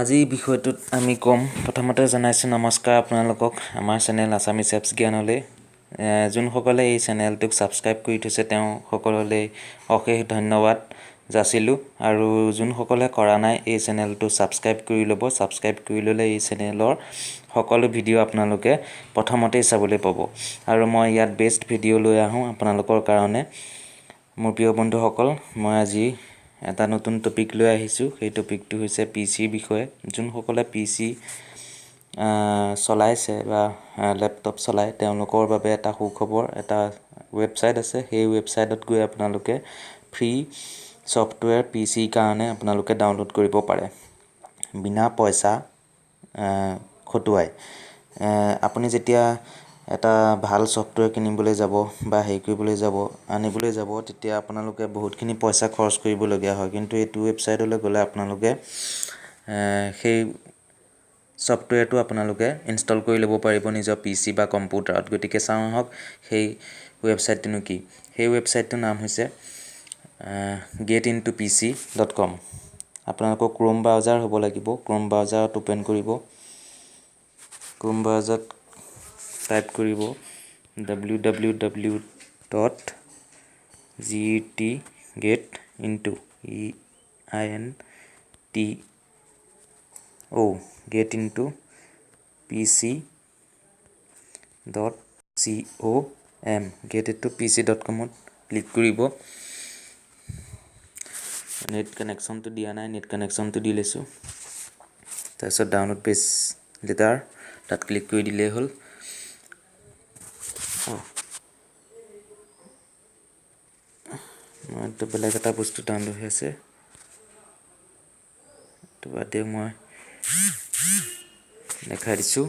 আজি বিষয়টোত আমি কম প্ৰথমতে জনাইছোঁ নমস্কাৰ আপোনালোকক আমাৰ চেনেল আছামিজ এপছ জ্ঞানলৈ যোনসকলে এই চেনেলটোক ছাবস্ক্ৰাইব কৰি থৈছে তেওঁ সকললৈ অশেষ ধন্যবাদ যাচিলোঁ আৰু যোনসকলে কৰা নাই এই চেনেলটো ছাবস্ক্ৰাইব কৰি ল'ব ছাবস্ক্ৰাইব কৰি ল'লে এই চেনেলৰ সকলো ভিডিঅ' আপোনালোকে প্ৰথমতেই চাবলৈ পাব আৰু মই ইয়াত বেষ্ট ভিডিঅ' লৈ আহোঁ আপোনালোকৰ কাৰণে মোৰ প্ৰিয় বন্ধুসকল মই আজি এটা নতুন টপিক লৈ আহিছোঁ সেই টপিকটো হৈছে পিচিৰ বিষয়ে যোনসকলে পিচি চলাইছে বা ল্যাপটপ চলায় তেওঁলোকৰ বাবে এটা সুখবৰ এটা ৱেবছাইট আছে সেই ৱেবছাইটত গৈ আপোনালোকে ফ্ৰী সফটৱেৰ পিচিৰ কাৰণে আপোনালোকে ডাউনলোড কৰিব পাৰে বিনা পইচা খটুৱাই আপুনি যেতিয়া এটা ভাল সফটৱেৰ কিনিবলৈ যাব বা হেৰি কৰিবলৈ যাব আনিবলৈ যাব তেতিয়া আপোনালোকে বহুতখিনি পইচা খৰচ কৰিবলগীয়া হয় কিন্তু এইটো ৱেবছাইটলৈ গ'লে আপোনালোকে সেই সফটৱেৰটো আপোনালোকে ইনষ্টল কৰি ল'ব পাৰিব নিজৰ পিচি বা কম্পিউটাৰত গতিকে চাওঁ আহক সেই ৱেবছাইটটো কি সেই ৱেবছাইটটোৰ নাম হৈছে getintopc.com আপোনালোকৰ ক্ৰোম ব্ৰাউজাৰ হ'ব লাগিব ক্ৰোম ব্ৰাউজাৰত ওপেন কৰিব ক্ৰোম ব্ৰাউজাৰত টাইপ কৰিব getintopc.com ক্লিক কৰিব নেট কানেকশ্যনটো দিয়া নাই নেট কানেকশ্যনটো দি লৈছোঁ তাৰপিছত ডাউনলোড পেজ লেটাৰ তাত ক্লিক কৰি দিলেই হ'ল তো বেলেগ এটা বস্তু ডাউনলোড হৈ আছে তো বাদে মই দেখাই দিছোঁ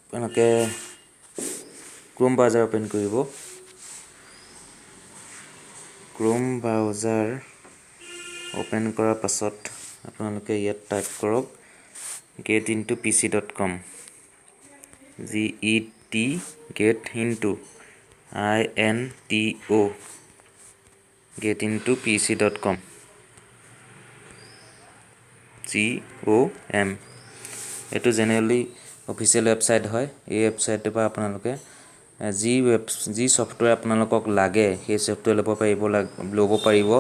আপোনালোকে ক্ৰোম ব্ৰাউজাৰ ওপেন কৰিব ক্ৰোম ব্ৰাউজাৰ ওপেন কৰাৰ পাছত আপোনালোকে ইয়াত টাইপ কৰক getintopc.com getintopc.com এইটো জেনেৰেলি অফিচিয়েল ৱেবছাইট হয় এই ৱেবছাইটৰ পৰা আপোনালোকে যি সফটৱেৰ আপোনালোকক লাগে সেই সফটৱেৰ ল'ব পাৰিব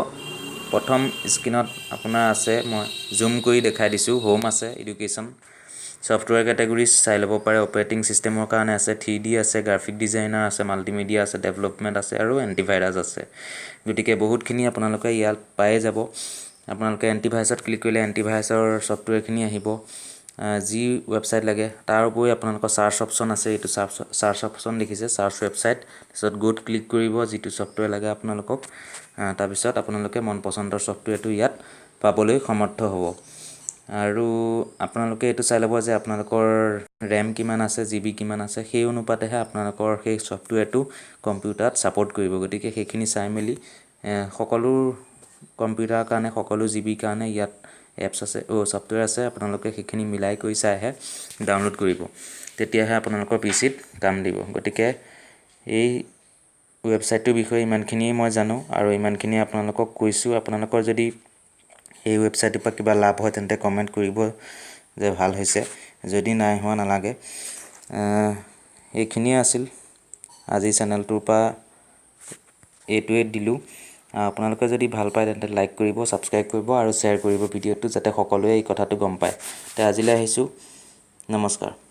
প্ৰথম স্ক্ৰীনত আপোনাৰ আছে মই জুম কৰি দেখাই দিছোঁ হোম আছে এডুকেশ্যন সফটৱেৰ কেটেগৰিজ চাই ল'ব পাৰে অপাৰেটিং সিস্টেমৰ কাৰণে আছে 3D আছে গ্ৰাফিক ডিজাইনাৰ আছে মাল্টিমিডিয়া আছে ডেভেলপমেণ্ট আছে আৰু এন্টিভাইৰাছ আছে গতিকে বহুতখিনি আপোনালোকে ইয়াত পাই যাব আপোনালোকে এন্টিভাইৰাছত ক্লিক কৰিলে এন্টিভাইৰাছৰ সফটৱেৰখিনি আহিব যি ৱেবছাইট লাগে তাৰ উপৰি আপোনালোকৰ সাৰ্চ অপচন আছে এইটো সাৰ্চ অপচন দেখিছে সাৰ্চ ৱেবছাইট তাৰপিছত গোট ক্লিক কৰিব যিটো সফটৱেৰ লাগে আপোনালোকক তাৰপিছত আপোনালোকে মন পছন্দৰ সফটৱেৰটো ইয়াত পাবলৈ সমৰ্থ হ'ব আৰু আপোনালোকে এইটো চাই ল'ব যে আপোনালোকৰ ৰেম কিমান আছে জিবি কিমান আছে সেই অনুপাতেহে আপোনালোকৰ সেই সফটৱেৰটো কম্পিউটাৰত ছাপোৰ্ট কৰিব গতিকে সেইখিনি চাই মেলি সকলো কম্পিউটাৰৰ কাৰণে সকলো জিবিৰ কাৰণে ইয়াত এপছ আছে সফটৱেৰ আছে আপোনালোকে সেইখিনি মিলাই কৰি চাইহে ডাউনলোড কৰিব তেতিয়াহে আপোনালোকৰ পিচিত কাম দিব গতিকে এই ৱেবছাইটটোৰ বিষয়ে ইমানখিনিয়ে মই জানো আৰু ইমানখিনি আপোনালোকক কৈছোঁ আপোনালোকৰ যদি এই ৱেবছাইটৰ পৰা কিবা লাভ হয় তেন্তে কমেণ্ট কৰিব যে ভাল হৈছে যদি নাই হোৱা নালাগে এইখিনিয়ে আছিল আজি চেনেলটোৰ পৰা এইটোৱে দিলোঁ আপোনালোকে যদি ভাল পায় তেন্তে লাইক কৰিব ছাবস্ক্ৰাইব কৰিব আৰু শ্বেয়াৰ কৰিব ভিডিঅ'টো যাতে সকলোৱে এই কথাটো গম পায় তে আজিলৈ আহিছোঁ নমস্কাৰ